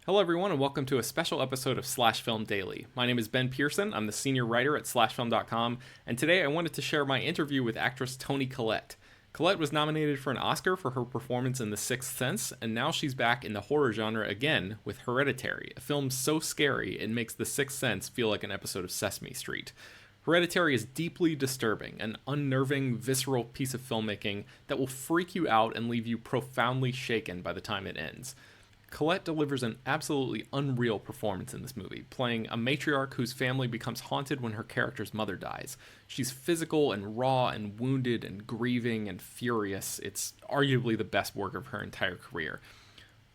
Hello everyone and welcome to a special episode of Slash Film Daily. My name is Ben Pearson, I'm the senior writer at slashfilm.com, and today I wanted to share my interview with actress Toni Collette. Collette was nominated for an Oscar for her performance in The Sixth Sense, and now she's back in the horror genre again with Hereditary, a film so scary it makes The Sixth Sense feel like an episode of Sesame Street. Hereditary is deeply disturbing, an unnerving, visceral piece of filmmaking that will freak you out and leave you profoundly shaken by the time it ends. Collette delivers an absolutely unreal performance in this movie, playing a matriarch whose family becomes haunted when her character's mother dies. She's physical and raw and wounded and grieving and furious. It's arguably the best work of her entire career.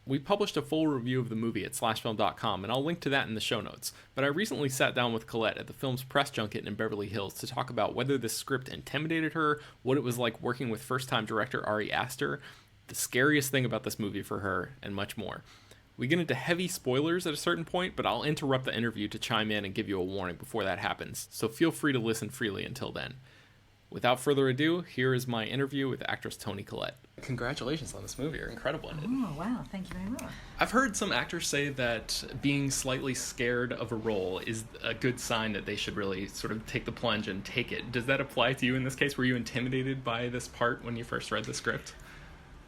We published a full review of the movie at slashfilm.com, and I'll link to that in the show notes. But I recently sat down with Collette at the film's press junket in Beverly Hills to talk about whether this script intimidated her, what it was like working with first-time director Ari Aster, the scariest thing about this movie for her, and much more. We get into heavy spoilers at a certain point, but I'll interrupt the interview to chime in and give you a warning before that happens, so feel free to listen freely until then. Without further ado, here is my interview with actress Toni Collette. Congratulations on this movie, you're incredible in it. Oh, wow, thank you very much. I've heard some actors say that being slightly scared of a role is a good sign that they should really sort of take the plunge and take it. Does that apply to you in this case? Were you intimidated by this part when you first read the script?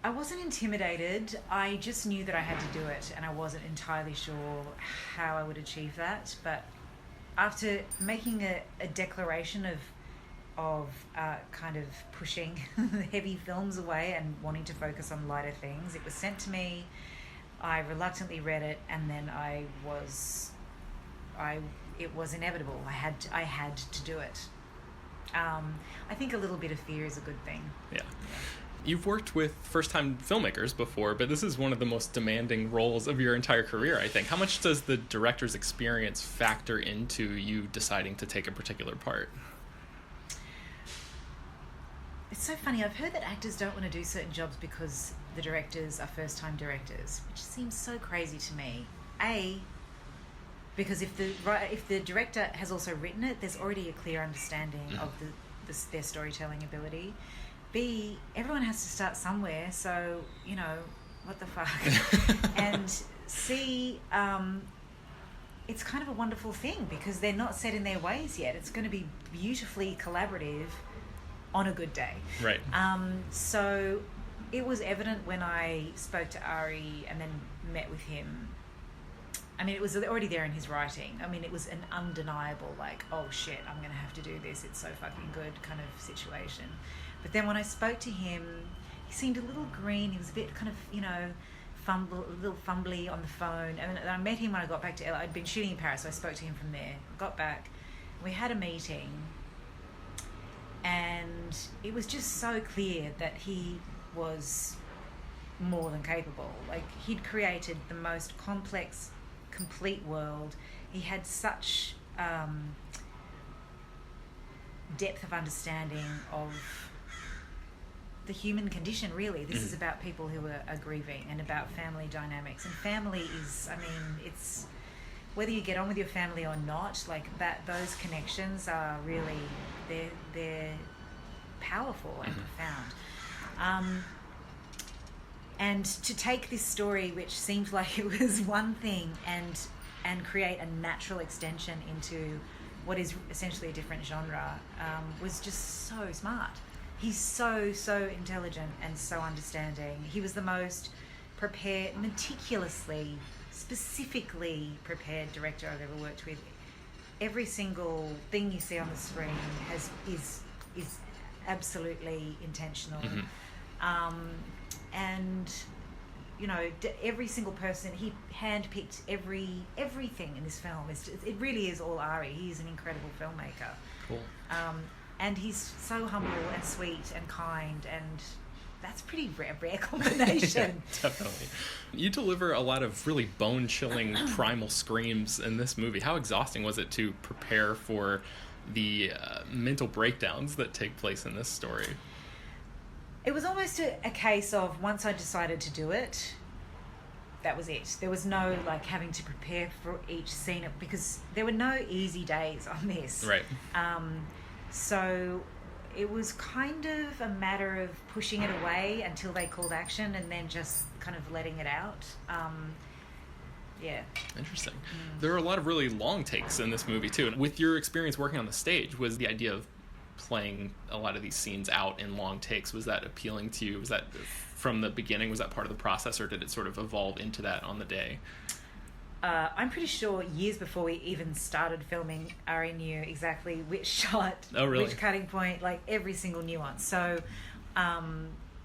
I wasn't intimidated, I just knew that I had to do it, and I wasn't entirely sure how I would achieve that. But after making a declaration of kind of pushing heavy films away and wanting to focus on lighter things, it was sent to me, I reluctantly read it, and then it was inevitable. I had to do it. I think a little bit of fear is a good thing. Yeah. You've worked with first-time filmmakers before, but this is one of the most demanding roles of your entire career, I think. How much does the director's experience factor into you deciding to take a particular part? It's so funny. I've heard that actors don't want to do certain jobs because the directors are first-time directors, which seems so crazy to me. Because if the director has also written it, there's already a clear understanding of their storytelling ability. B, everyone has to start somewhere, so, what the fuck? And C, it's kind of a wonderful thing because they're not set in their ways yet. It's going to be beautifully collaborative on a good day. Right. So it was evident when I spoke to Ari and then met with him. I mean, it was already there in his writing. I mean, it was an undeniable, like, oh shit, I'm going to have to do this. It's so fucking good kind of situation. But then when I spoke to him, he seemed a little green. He was a bit kind of, a little fumbly on the phone. And I met him when I got back to LA. I'd been shooting in Paris, so I spoke to him from there. Got back. We had a meeting. And it was just so clear that he was more than capable. Like, he'd created the most complex, complete world. He had such depth of understanding of the human condition, really. This is about people who are grieving and about family dynamics. And family is, it's whether you get on with your family or not, like that, those connections are really, they're powerful and profound. And to take this story, which seemed like it was one thing, and create a natural extension into what is essentially a different genre, was just so smart. He's so intelligent and so understanding. He was the most prepared, meticulously, specifically prepared director I've ever worked with. Every single thing you see on the screen is absolutely intentional. And every single person, he handpicked everything in this film. It really is all Ari. He's an incredible filmmaker. Cool. And he's so humble and sweet and kind, and that's pretty rare combination. Yeah, definitely. You deliver a lot of really bone-chilling primal screams in this movie. How exhausting was it to prepare for the mental breakdowns that take place in this story? It was almost a case of, once I decided to do it, that was it. There was no having to prepare for each scene, because there were no easy days on this. Right. So it was kind of a matter of pushing it away until they called action and then just kind of letting it out. Yeah. Interesting. There are a lot of really long takes in this movie too. With your experience working on the stage, was the idea of playing a lot of these scenes out in long takes, was that appealing to you? Was that from the beginning, was that part of the process, or did it sort of evolve into that on the day? I'm pretty sure years before we even started filming, Ari knew exactly which shot, which cutting point, like every single nuance. So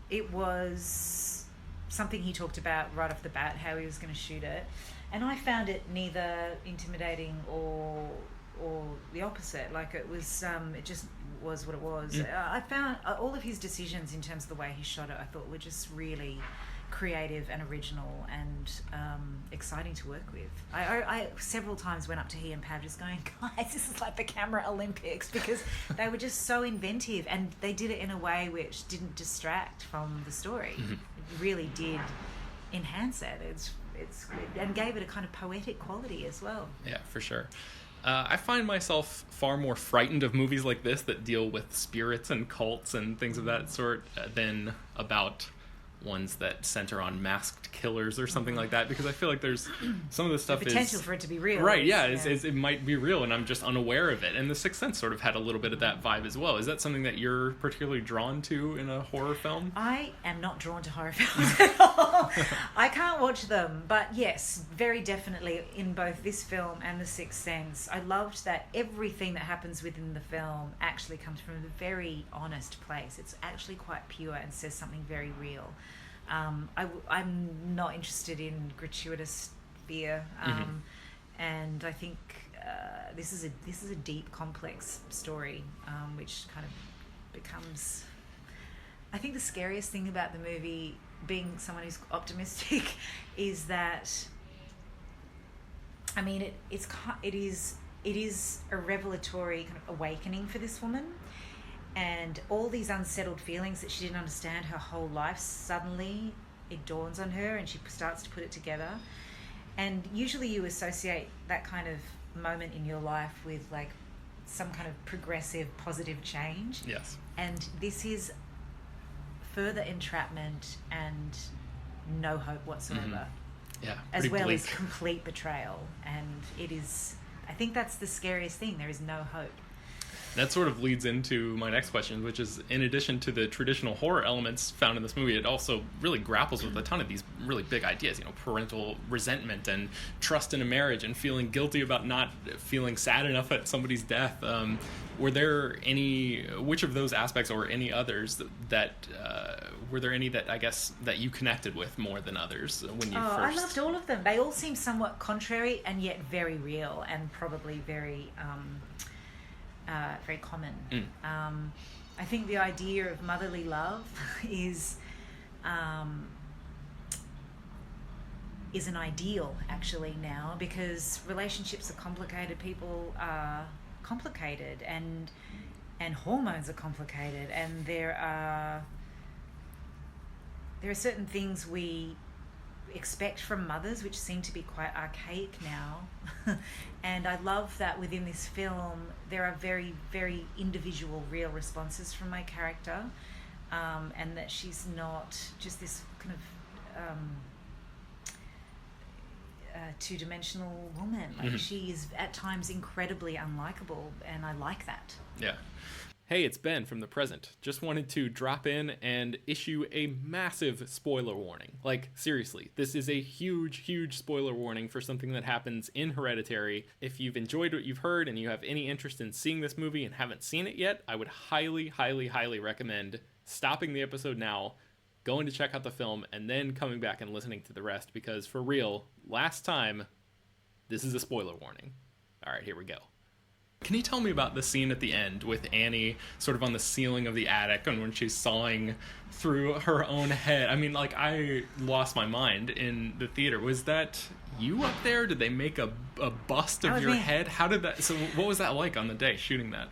it was something he talked about right off the bat, how he was going to shoot it. And I found it neither intimidating or the opposite. Like it was, it just was what it was. I found all of his decisions in terms of the way he shot it, I thought were just really creative and original and exciting to work with. I several times went up to he and Pav just going, guys, this is like the camera Olympics, because they were just so inventive and they did it in a way which didn't distract from the story. It really did enhance it. It's and gave it a kind of poetic quality as well. Yeah, for sure. I find myself far more frightened of movies like this that deal with spirits and cults and things of that sort than about ones that center on masked killers or something like that, because I feel like there's some of the stuff the potential for it to be real, right? Yeah, it might be real, and I'm just unaware of it. And The Sixth Sense sort of had a little bit of that vibe as well. Is that something that you're particularly drawn to in a horror film? I am not drawn to horror films at all. I can't watch them, but yes, very definitely in both this film and The Sixth Sense, I loved that everything that happens within the film actually comes from a very honest place. It's actually quite pure and says something very real. I'm not interested in gratuitous fear, and I think this is a deep, complex story, which kind of becomes. I think the scariest thing about the movie, being someone who's optimistic, is that. I mean, it is a revelatory kind of awakening for this woman. And all these unsettled feelings that she didn't understand her whole life, suddenly it dawns on her and she starts to put it together. And usually you associate that kind of moment in your life with like some kind of progressive, positive change. Yes. And this is further entrapment and no hope whatsoever. Yeah. As well as complete betrayal. And it is, I think that's the scariest thing. There is no hope. That sort of leads into my next question, which is, in addition to the traditional horror elements found in this movie, it also really grapples with a ton of these really big ideas, parental resentment and trust in a marriage and feeling guilty about not feeling sad enough at somebody's death. Were there any, which of those aspects or any others that were there any that I guess that you connected with more than others when you first? I loved all of them. They all seem somewhat contrary and yet very real and probably very common. I think the idea of motherly love is an ideal actually now, because relationships are complicated, people are complicated, and hormones are complicated, and there are certain things we expect from mothers which seem to be quite archaic now. And I love that within this film there are very, very individual real responses from my character, and that she's not just this kind of two-dimensional woman. Like she is at times incredibly unlikable, and I like that. Yeah. Hey, it's Ben from the present. Just wanted to drop in and issue a massive spoiler warning. Like, seriously, this is a huge, huge spoiler warning for something that happens in Hereditary. If you've enjoyed what you've heard and you have any interest in seeing this movie and haven't seen it yet, I would highly, highly, highly recommend stopping the episode now, going to check out the film, and then coming back and listening to the rest, because for real, last time, this is a spoiler warning. All right, here we go. Can you tell me about the scene at the end with Annie sort of on the ceiling of the attic and when she's sawing through her own head? I mean, like, I lost my mind in the theater. Was that you up there? Did they make a bust of your head? How did that... So what was that like on the day, shooting that?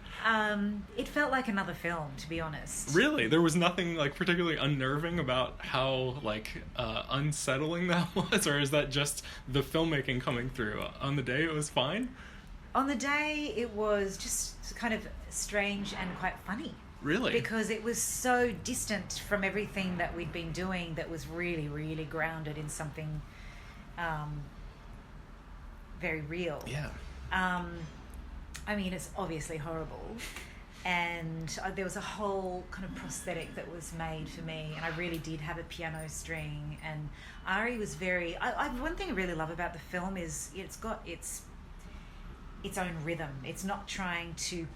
It felt like another film, to be honest. Really? There was nothing, like, particularly unnerving about how, like, unsettling that was? Or is that just the filmmaking coming through? On the day, it was fine? On the day, it was just kind of strange and quite funny. Really? Because it was so distant from everything that we'd been doing that was really, really grounded in something very real. Yeah. I mean, it's obviously horrible. And there was a whole kind of prosthetic that was made for me, and I really did have a piano string. And Ari was very... one thing I really love about the film is it's got its own rhythm. It's not trying to,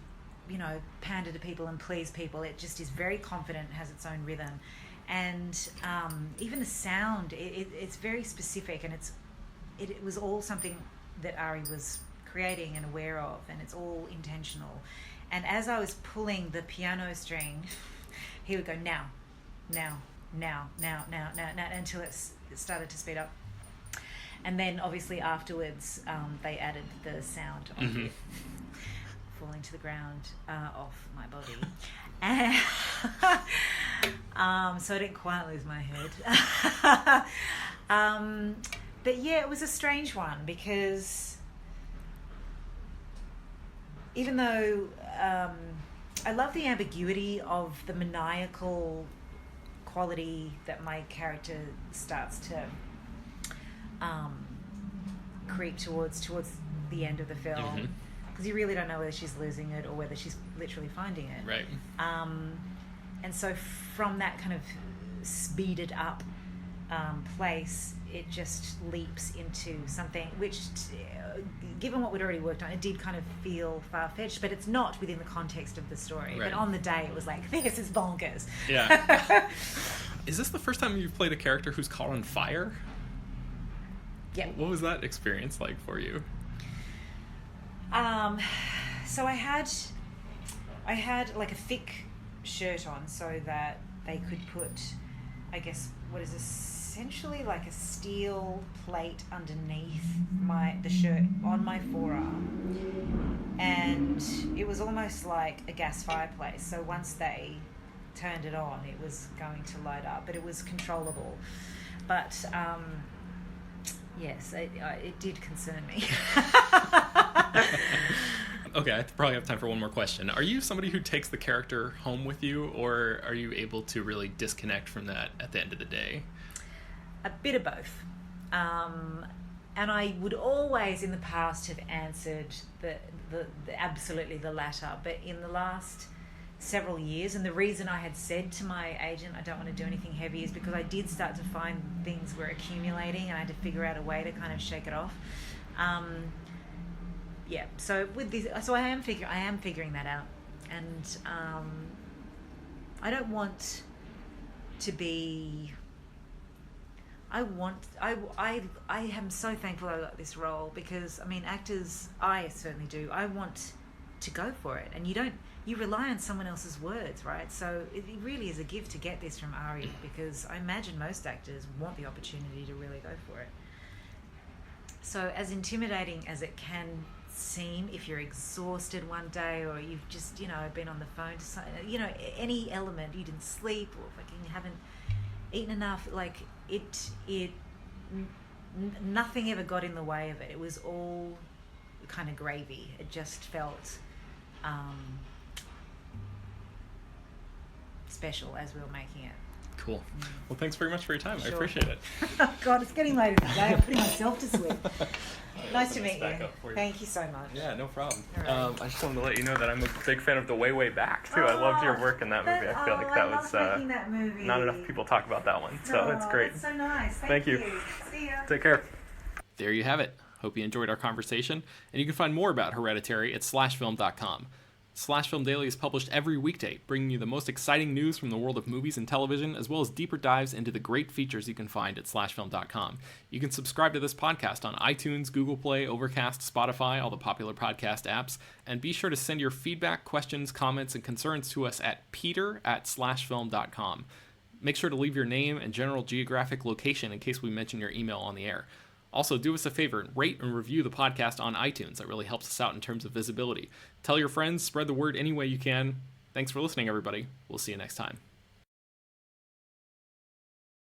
pander to people and please people. It just is very confident, has its own rhythm. And even the sound, it's very specific, and it was all something that Ari was creating and aware of, and it's all intentional. And as I was pulling the piano string, he would go, now, until it started to speed up. And then obviously afterwards, they added the sound of it falling to the ground off my body. And so I didn't quite lose my head. But yeah, it was a strange one, because even though I love the ambiguity of the maniacal quality that my character starts to creep towards the end of the film, because you really don't know whether she's losing it or whether she's literally finding it. Right. And so from that kind of speeded up place, it just leaps into something which, given what we'd already worked on, it did kind of feel far-fetched, but it's not within the context of the story. Right. But on the day, it was like, this is bonkers. Yeah. Is this the first time you've played a character who's caught on fire? Yep. What was that experience like for you? So I had like a thick shirt on so that they could put, I guess, what is essentially like a steel plate underneath the shirt on my forearm, and it was almost like a gas fireplace. So once they turned it on, it was going to light up, but it was controllable. But yes, it did concern me. Okay, I probably have time for one more question. Are you somebody who takes the character home with you, or are you able to really disconnect from that at the end of the day? A bit of both. And I would always in the past have answered the absolutely the latter, but in the last several years, and the reason I had said to my agent I don't want to do anything heavy is because I did start to find things were accumulating, and I had to figure out a way to kind of shake it off. Yeah, so with this, so I am figuring that out, and I don't want to be. I am so thankful I got this role, because I mean, actors, I certainly do. I want to go for it, and you rely on someone else's words, right? So it really is a gift to get this from Ari, because I imagine most actors want the opportunity to really go for it. So as intimidating as it can seem, if you're exhausted one day, or you've just been on the phone to any element, you didn't sleep, or fucking haven't eaten enough, like nothing ever got in the way of it. It was all kind of gravy. It just felt special as we were making it. Cool. Well, thanks very much for your time. Sure. I appreciate it. God, it's getting late in the day. I'm putting myself to sleep. Nice to meet you. Thank you so much. Yeah, no problem. Right. I just wanted to let you know that I'm a big fan of The Way, Way Back, too. I loved your work in that movie. I feel like that was that movie. not enough people talk about that one, so it's great. That's so nice. Thank you. See ya. Take care. There you have it. Hope you enjoyed our conversation, and you can find more about Hereditary at slashfilm.com. Slash Film Daily is published every weekday, bringing you the most exciting news from the world of movies and television, as well as deeper dives into the great features you can find at slashfilm.com. You can subscribe to this podcast on iTunes, Google Play, Overcast, Spotify, all the popular podcast apps, and be sure to send your feedback, questions, comments, and concerns to us at peter@slashfilm.com. Make sure to leave your name and general geographic location in case we mention your email on the air. Also, do us a favor and rate and review the podcast on iTunes. That really helps us out in terms of visibility. Tell your friends, spread the word any way you can. Thanks for listening, everybody. We'll see you next time.